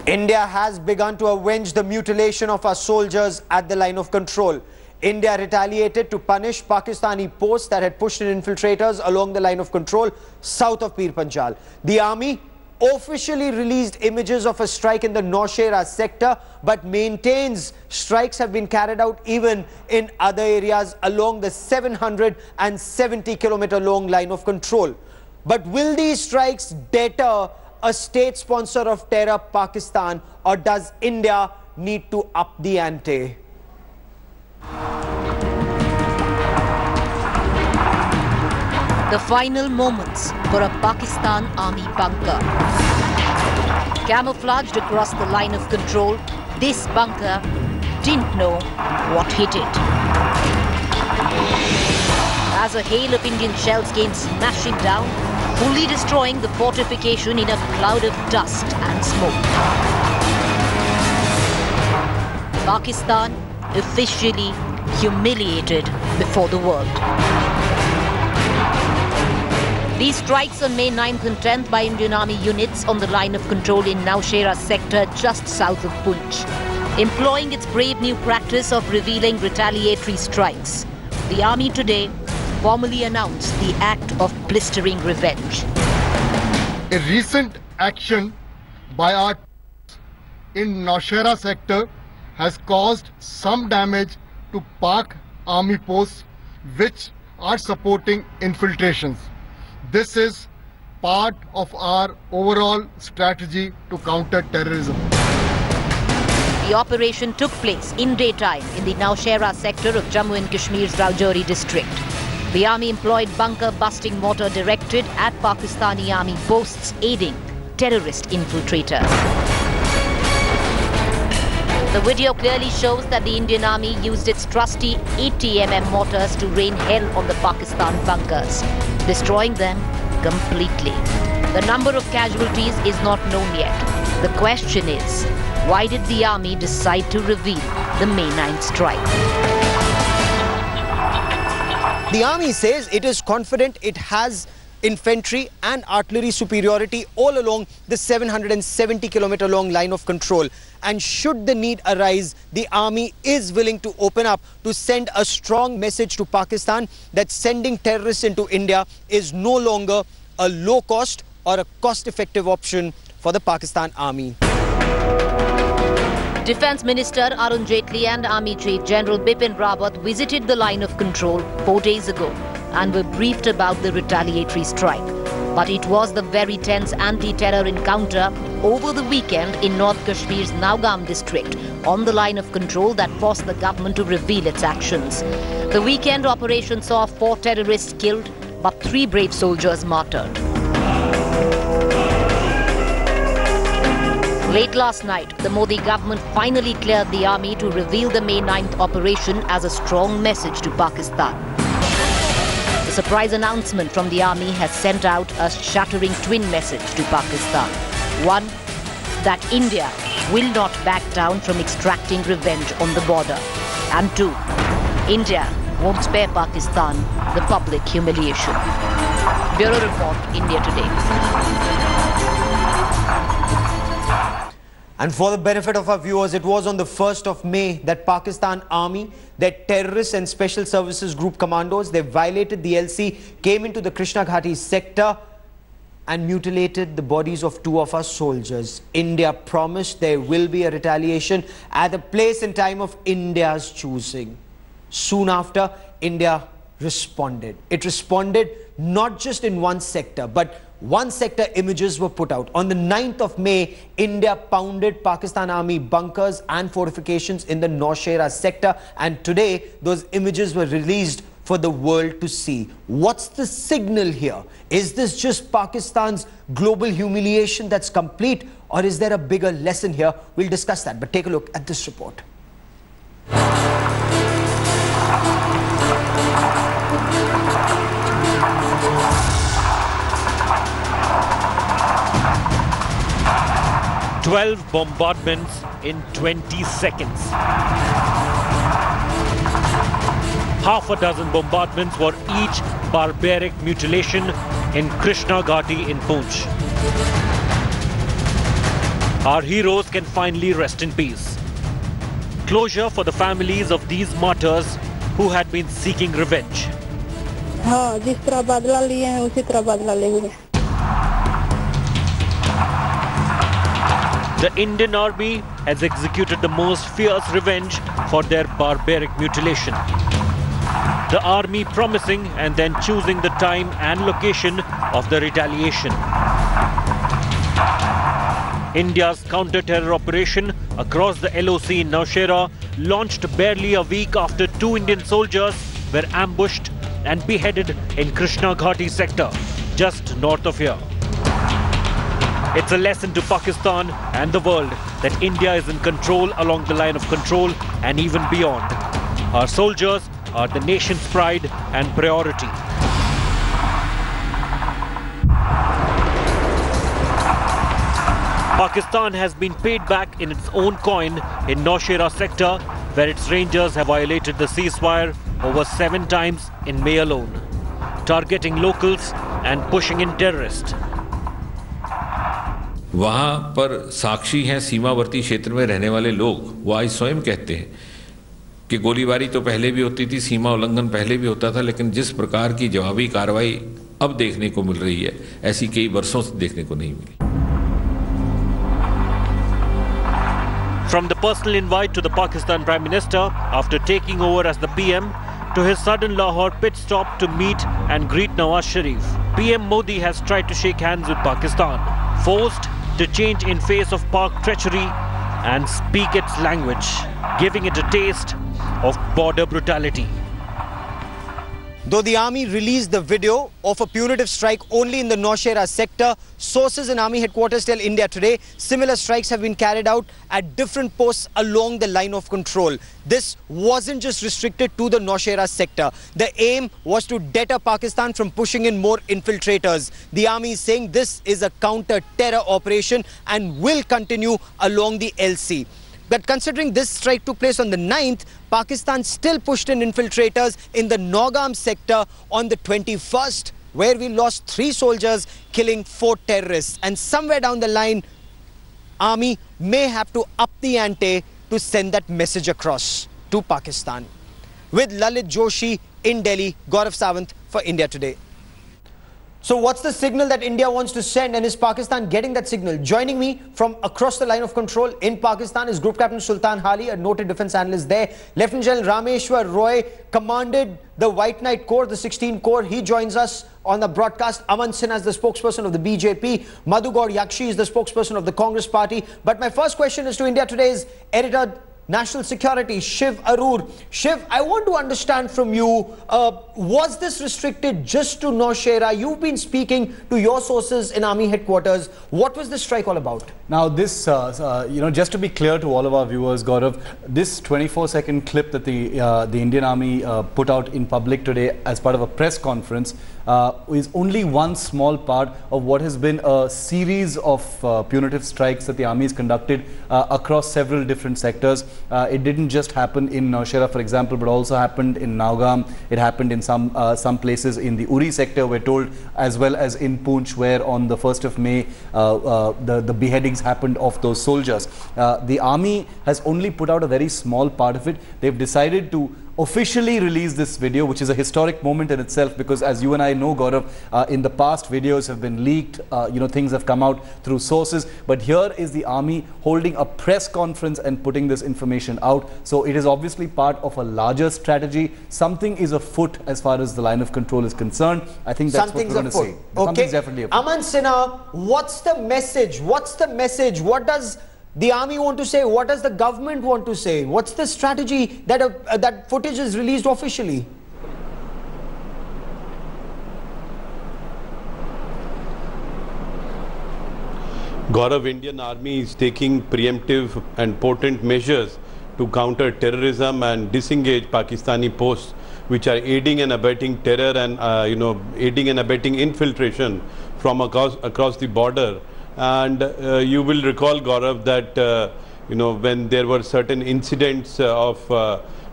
India has begun to avenge the mutilation of our soldiers at the line of control. India retaliated to punish Pakistani posts that had pushed in infiltrators along the line of control south of Pir Panjal. The army officially released images of a strike in the Nowshera sector, but maintains strikes have been carried out even in other areas along the 770-kilometer long line of control. But will these strikes deter a state sponsor of terror, Pakistan, or does India need to up the ante? The final moments for a Pakistan Army bunker. Camouflaged across the line of control, this bunker didn't know what hit it. As a hail of Indian shells came smashing down, fully destroying the fortification in a cloud of dust and smoke. Pakistan officially humiliated before the world. These strikes on May 9th and 10th by Indian Army units on the line of control in Nowshera sector just south of Poonch, employing its brave new practice of revealing retaliatory strikes. The Army today formally announced the act of blistering revenge. A recent action by our in Nowshera sector has caused some damage to Pak Army posts which are supporting infiltrations. This is part of our overall strategy to counter terrorism. The operation took place in daytime in the Nowshera sector of Jammu and Kashmir's Rajouri district. The army employed bunker-busting mortar directed at Pakistani army posts aiding terrorist infiltrators. The video clearly shows that the Indian army used its trusty 80mm mortars to rain hell on the Pakistan bunkers, destroying them completely. The number of casualties is not known yet. The question is, why did the army decide to reveal the May 9th strike? The army says it is confident it has infantry and artillery superiority all along the 770-kilometer long line of control. And should the need arise, the army is willing to open up to send a strong message to Pakistan that sending terrorists into India is no longer a low-cost or a cost-effective option for the Pakistan army. Defence Minister Arun Jaitley and Army Chief General Bipin Rawat visited the line of control 4 days ago and were briefed about the retaliatory strike. But it was the very tense anti-terror encounter over the weekend in North Kashmir's Naugam district on the line of control that forced the government to reveal its actions. The weekend operation saw 4 terrorists killed, but 3 brave soldiers martyred. Late last night, the Modi government finally cleared the army to reveal the May 9th operation as a strong message to Pakistan. The surprise announcement from the army has sent out a shattering twin message to Pakistan. One, that India will not back down from extracting revenge on the border. And 2, India won't spare Pakistan the public humiliation. Bureau Report, India Today. And for the benefit of our viewers, it was on the 1st of May that Pakistan Army, their terrorists and special services group commandos, they violated the LoC, came into the Krishna Ghati sector and mutilated the bodies of 2 of our soldiers. India promised there will be a retaliation at the place and time of India's choosing. Soon after, India responded. It responded not just in one sector, but one sector images were put out. On the 9th of May, India pounded Pakistan Army bunkers and fortifications in the Nowshera sector. And today, those images were released for the world to see. What's the signal here? Is this just Pakistan's global humiliation that's complete? Or is there a bigger lesson here? We'll discuss that. But take a look at this report. 12 bombardments in 20 seconds. Half a dozen bombardments for each barbaric mutilation in Krishna Ghati in Poonch. our heroes can finally rest in peace. Closure for the families of these martyrs who had been seeking revenge. हाँ, जिस तरह बदला लिए हैं उसी तरह बदला लेंगे. The Indian Army has executed the most fierce revenge for their barbaric mutilation. The Army promising and then choosing the time and location of the retaliation. India's counter-terror operation across the LoC in Nowshera launched barely a week after 2 Indian soldiers were ambushed and beheaded in Krishna Ghati sector, just north of here. It's a lesson to Pakistan and the world that India is in control along the line of control and even beyond. Our soldiers are the nation's pride and priority. Pakistan has been paid back in its own coin in Nowshera sector, where its rangers have violated the ceasefire over 7 times in May alone, targeting locals and pushing in terrorists. वहाँ पर साक्षी हैं सीमावर्ती क्षेत्र में रहने वाले लोग, वो आज स्वयं कहते हैं कि गोलीबारी तो पहले भी होती थी, सीमा उल्लंघन पहले भी होता था, लेकिन जिस प्रकार की जवाबी कार्रवाई अब देखने को मिल रही है, ऐसी कई वर्षों से देखने को नहीं मिली. From the personal invite to the Pakistan Prime Minister after taking over as the PM, to his sudden Lahore pit stop to meet and greet Nawaz Sharif, PM Modi has tried to shake hands with Pakistan, forced to change in face of Pak treachery and speak its language, giving it a taste of border brutality. Though the army released the video of a punitive strike only in the Nowshera sector, sources in army headquarters tell India Today similar strikes have been carried out at different posts along the line of control. This wasn't just restricted to the Nowshera sector. The aim was to deter Pakistan from pushing in more infiltrators. The army is saying this is a counter-terror operation and will continue along the LC. But considering this strike took place on the 9th, Pakistan still pushed in infiltrators in the Nogam sector on the 21st, where we lost 3 soldiers, killing 4 terrorists. And somewhere down the line, army may have to up the ante to send that message across to Pakistan. With Lalit Joshi in Delhi, Gaurav Sawant for India Today. So what's the signal that India wants to send, and is Pakistan getting that signal? Joining me from across the line of control in Pakistan is Group Captain Sultan Hali, a noted defense analyst there. Lieutenant General Rameshwar Roy commanded the White Knight Corps, the 16th Corps. He joins us on the broadcast. Aman Sinha is the spokesperson of the BJP. Madhu Gaur Yakshi is the spokesperson of the Congress Party. But my first question is to India Today's editor, National Security, Shiv Arur. Shiv, I want to understand from you, was this restricted just to Nowshera? You've been speaking to your sources in army headquarters. What was this strike all about? Now this, just to be clear to all of our viewers, Gaurav, this 24-second clip that the Indian Army put out in public today as part of a press conference is only one small part of what has been a series of punitive strikes that the army has conducted across several different sectors. It didn't just happen in Nowshera, for example, but also happened in Naugam. It happened in some places in the Uri sector, we're told, as well as in Poonch, where on the 1st of May, the beheadings happened of those soldiers. The army has only put out a very small part of it. They've decided to officially release this video, which is a historic moment in itself, because as you and I know, Gaurav, in the past videos have been leaked, things have come out through sources, but here is the army holding a press conference and putting this information out. So it is obviously part of a larger strategy. Something is afoot as far as the line of control is concerned. I think that's what we're going to say. Okay. Something's definitely afoot. Aman Sinha, what's the message? What's the message? What does the army want to say? What does the government want to say? What's the strategy that that footage is released officially? Gaurav, Indian Army is taking preemptive and potent measures to counter terrorism and disengage Pakistani posts which are aiding and abetting terror and aiding and abetting infiltration from across the border. And you will recall, Gaurav, that when there were certain incidents of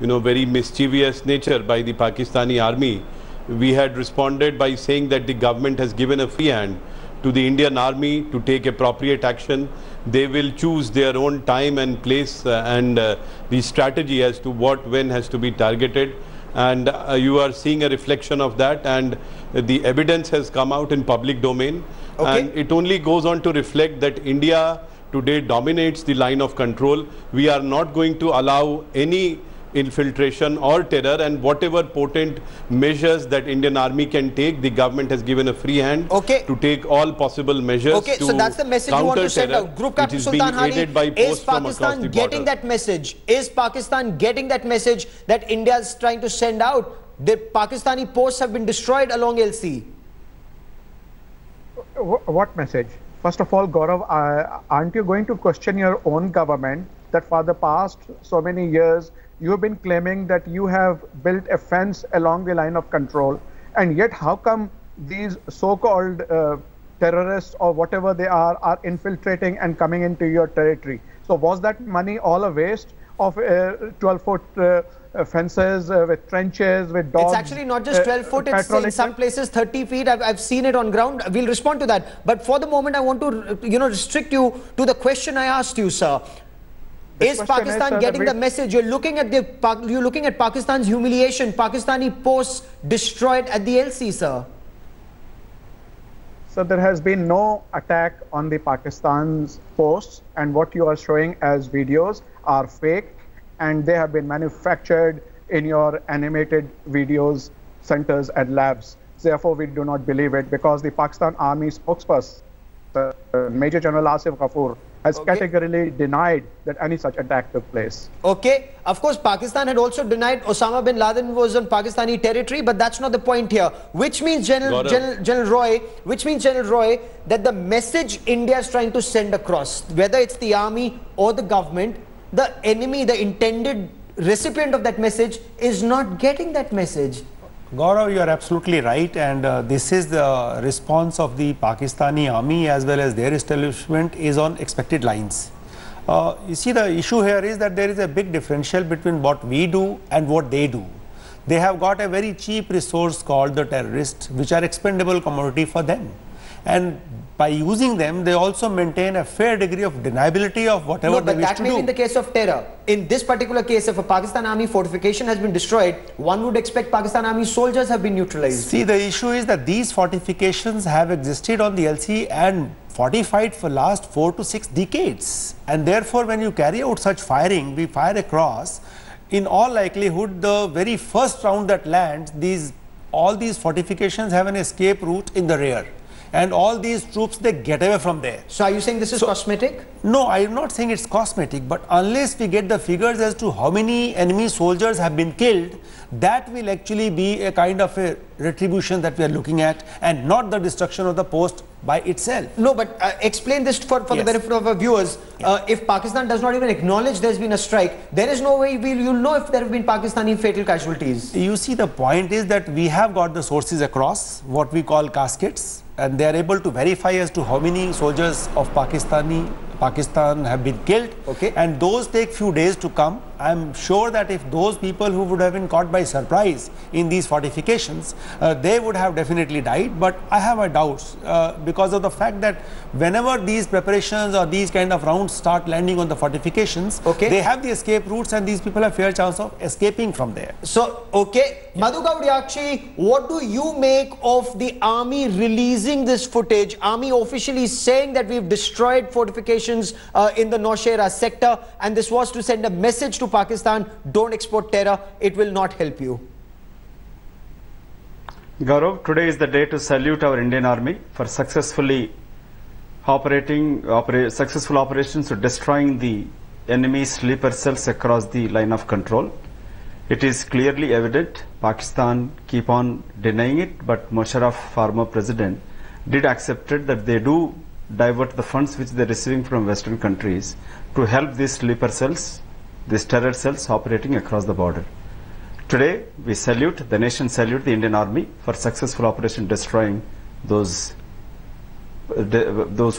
very mischievous nature by the Pakistani army, we had responded by saying that the government has given a free hand to the Indian Army to take appropriate action. They will choose their own time and place and the strategy as to what, when has to be targeted. And you are seeing a reflection of that, and the evidence has come out in public domain. And it only goes on to reflect that India today dominates the line of control. We are not going to allow any infiltration or terror, and whatever potent measures that Indian Army can take, the government has given a free hand to take all possible measures to so that's the message you want to send out. Group Captain Sultan Hani, is Pakistan getting that message? Is Pakistan getting that message that India is trying to send out? The Pakistani posts have been destroyed along LC. What message? First of all, Gaurav, aren't you going to question your own government that for the past so many years you have been claiming that you have built a fence along the line of control, and yet how come these so-called terrorists or whatever they are infiltrating and coming into your territory? So was that money all a waste of 12-foot fences with trenches, with dogs? It's actually not just 12 foot, it's in some places 30 feet. I've seen it on ground. We'll respond to that. But for the moment, I want to restrict you to the question I asked you, sir. Is Pakistan getting the message? You're looking at Pakistan's humiliation, Pakistani posts destroyed at the LC, sir. So there has been no attack on the Pakistan's posts, and what you are showing as videos are fake, and they have been manufactured in your animated videos centers and labs. Therefore, we do not believe it, because the Pakistan Army spokesperson, Major General Asif Ghafoor, has categorically denied that any such attack took place. Of course, Pakistan had also denied Osama bin Laden was on Pakistani territory, but that's not the point here. Which means, General Roy, that the message India is trying to send across, whether it's the army or the government, the enemy, the intended recipient of that message, is not getting that message. Gaurav, you are absolutely right, and this is the response of the Pakistani army as well as their establishment is on expected lines. You see, the issue here is that there is a big differential between what we do and what they do. They have got a very cheap resource called the terrorists, which are expendable commodity for them. And by using them, they also maintain a fair degree of deniability of whatever they wish to do. But that may be in the case of terror. In this particular case, if a Pakistan Army fortification has been destroyed, one would expect Pakistan Army soldiers have been neutralized. See, the issue is that these fortifications have existed on the LC and fortified for last 4 to 6 decades. And therefore, when you carry out such firing, we fire across, in all likelihood, the very first round that lands, all these fortifications have an escape route in the rear. And all these troops, they get away from there. So are you saying this is cosmetic? No, I am not saying it's cosmetic, but unless we get the figures as to how many enemy soldiers have been killed, that will actually be a kind of a retribution that we are looking at, and not the destruction of the post by itself. No, but explain this for the benefit of our viewers. If Pakistan does not even acknowledge there's been a strike, there is no way you'll know if there have been Pakistani fatal casualties. You see, the point is that we have got the sources across, what we call caskets, and they are able to verify as to how many soldiers of Pakistan have been killed. And those take few days to come. I am sure that if those people who would have been caught by surprise in these fortifications, they would have definitely died. But I have my doubts because of the fact that whenever these preparations or these kind of rounds start landing on the fortifications, they have the escape routes, and these people have fair chance of escaping from there. So, Madhu Gaudiakshi, what do you make of the army releasing this footage? Army officially saying that we've destroyed fortifications in the Nowshera sector, and this was to send a message to Pakistan: don't export terror, it will not help you. Gaurav, today is the day to salute our Indian Army for successfully successful operations to destroying the enemy sleeper cells across the line of control. It is clearly evident Pakistan keep on denying it, but Musharraf, former president, did accept it that they do divert the funds which they are receiving from Western countries to help these sleeper cells, these terror cells operating across the border. Today, we salute, the nation salute the Indian Army for successful operation destroying those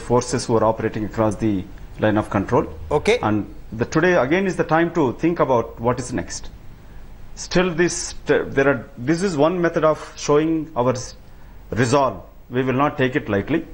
forces who are operating across the line of control. And today again is the time to think about what is next. Still, this is one method of showing our resolve. We will not take it lightly.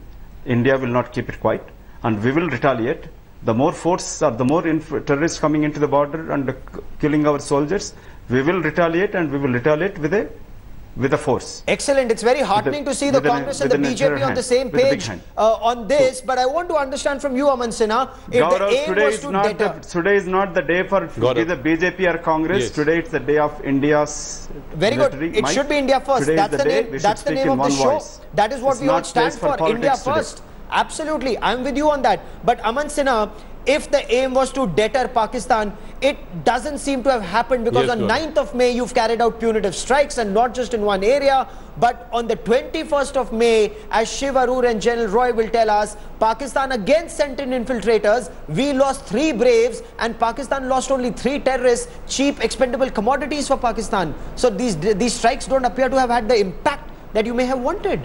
India will not keep it quiet, and we will retaliate. The more force or the more terrorists coming into the border and killing our soldiers, we will retaliate, and we will retaliate with a force. Excellent. It's very heartening to see the Congress and the BJP on the same page on this. But I want to understand from you, Aman Sinha, if the aim was to deter. Today is not the day for either BJP or Congress. Yes. Today it's the day of India's very military good. It should be India first. That's the name. That's the name of the show. That is what we all stand for. India first. Today. Absolutely. I'm with you on that. But Aman Sinha, if the aim was to deter Pakistan, it doesn't seem to have happened, because on 9th of May, you've carried out punitive strikes, and not just in one area, but on the 21st of May, as Shiv Arur and General Roy will tell us, Pakistan again sent in infiltrators. We lost 3 braves, and Pakistan lost only 3 terrorists, cheap expendable commodities for Pakistan. So these strikes don't appear to have had the impact that you may have wanted.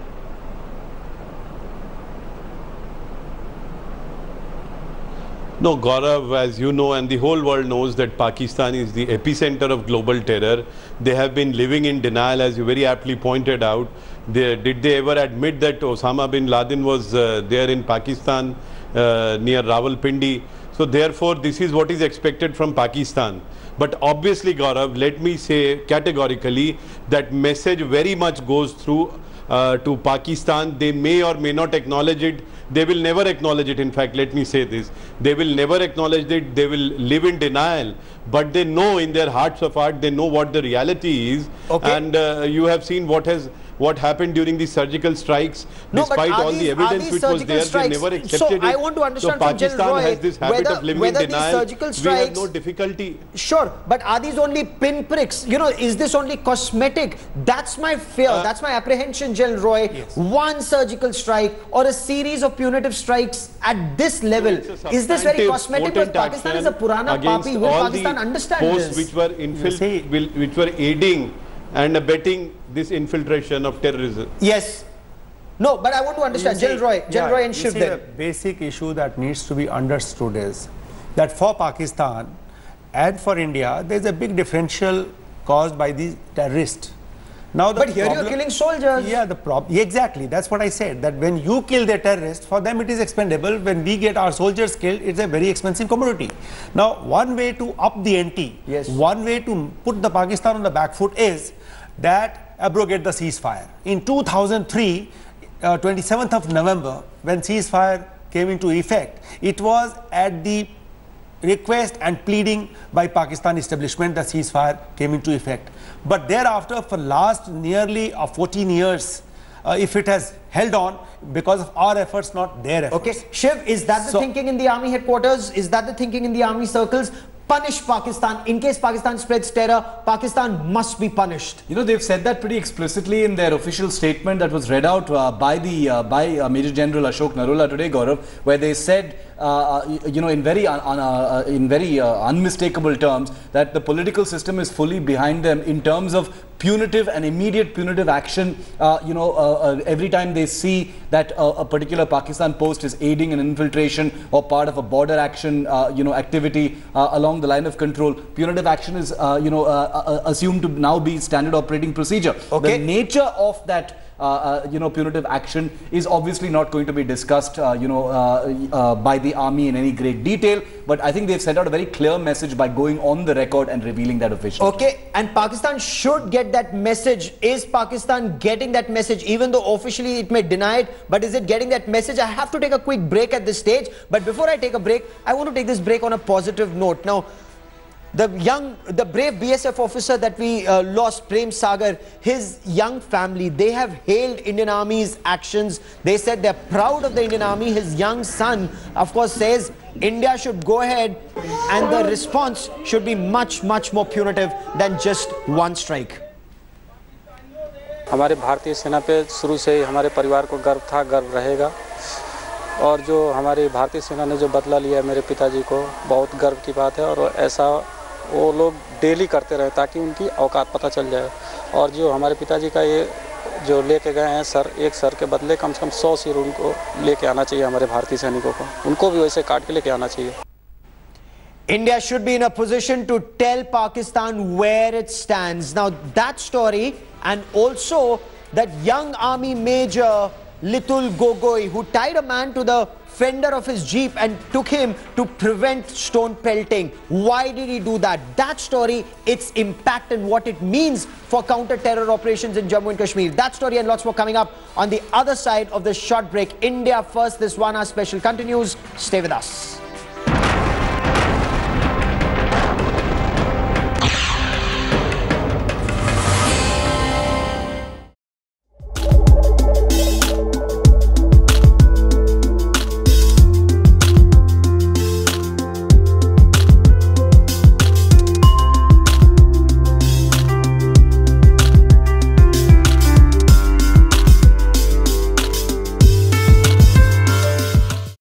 No, Gaurav, as you know, and the whole world knows, that Pakistan is the epicenter of global terror. They have been living in denial, as you very aptly pointed out. Did they ever admit that Osama bin Laden was there in Pakistan near Rawalpindi? So therefore, this is what is expected from Pakistan. But obviously, Gaurav, let me say categorically that message very much goes through to Pakistan. They may or may not acknowledge it. They will never acknowledge it. In fact, let me say this. They will never acknowledge it. They will live in denial. But they know in their hearts of heart, they know what the reality is. Okay. And you have seen what happened during the surgical strikes. No, despite all the evidence which was there, they never accepted it. So I want to understand from General Roy, has this habit of living in denial. Surgical strikes, we have no difficulty. Sure, but are these only pinpricks? You know, is this only cosmetic? That's my fear. That's my apprehension, General Roy. Yes. One surgical strike or a series of punitive strikes at this level, is this very cosmetic? Because Pakistan is a Purana Papi. Will Pakistan understand this? Which were aiding and abetting this infiltration of terrorism. Yes. No, but I want to understand, General Roy and Shiv. The basic issue that needs to be understood is that for Pakistan and for India, there is a big differential caused by these terrorists. Now, but here you're killing soldiers. Yeah, the problem. Exactly. That's what I said. That when you kill the terrorist, for them it is expendable. When we get our soldiers killed, it's a very expensive commodity. Now, one way to up the ante, one way to put the Pakistan on the back foot is that abrogate the ceasefire. In 2003, 27th of November, when ceasefire came into effect, it was at the request and pleading by Pakistan establishment that ceasefire came into effect. But thereafter, for last nearly 14 years, if it has held on because of our efforts, not their efforts. Okay, Shiv, is that the thinking in the army headquarters? Is that the thinking in the army circles? Punish Pakistan. In case Pakistan spreads terror, Pakistan must be punished. You know, they've said that pretty explicitly in their official statement that was read out by Major General Ashok Narula today, Gaurav, where they said, you know, in very unmistakable terms, that the political system is fully behind them in terms of punitive and immediate punitive action. You know, every time they see that a particular Pakistan post is aiding an infiltration or part of a border action, you know, activity along the line of control, punitive action is, you know, assumed to now be standard operating procedure. Okay. The nature of that you know, punitive action is obviously not going to be discussed, you know, by the army in any great detail. But I think they've sent out a very clear message by going on the record and revealing that officially. Okay, and Pakistan should get that message. Is Pakistan getting that message? Even though officially it may deny it, but is it getting that message? I have to take a quick break at this stage. But before I take a break, I want to take this break on a positive note. Now, the brave BSF officer that we lost, Prem Sagar, his young family, they have hailed Indian Army's actions. They said they're proud of the Indian Army. His young son, of course, says India should go ahead and the response should be much, much more punitive than just one strike. हमारे भारतीय सेना पे शुरू से ही हमारे परिवार को गर्व था, गर्व रहेगा। और जो हमारी भारतीय सेना ने जो बदला लिया मेरे पिताजी को, बहुत गर्व की बात है। और ऐसा वो लोग डेली करते रहे ताकि उनकी औकात पता चल जाए। और जो हमारे पिताजी का ये जो लेके गए हैं सर, एक सर के बदले कम से कम 100 सिर उनको लेके आना चाहिए हमारे भारतीय सैनिकों को, उनको भी वैसे काट के लेके आना चाहिए। India should be in a position to tell Pakistan where it stands. Now that story, and also that young army major Litul Gogoi, who tied a man to the fender of his jeep and took him to prevent stone pelting. Why did he do that? That story, its impact and what it means for counter-terror operations in Jammu and Kashmir. That story and lots more coming up on the other side of this short break. India First, this 1 hour special continues. Stay with us.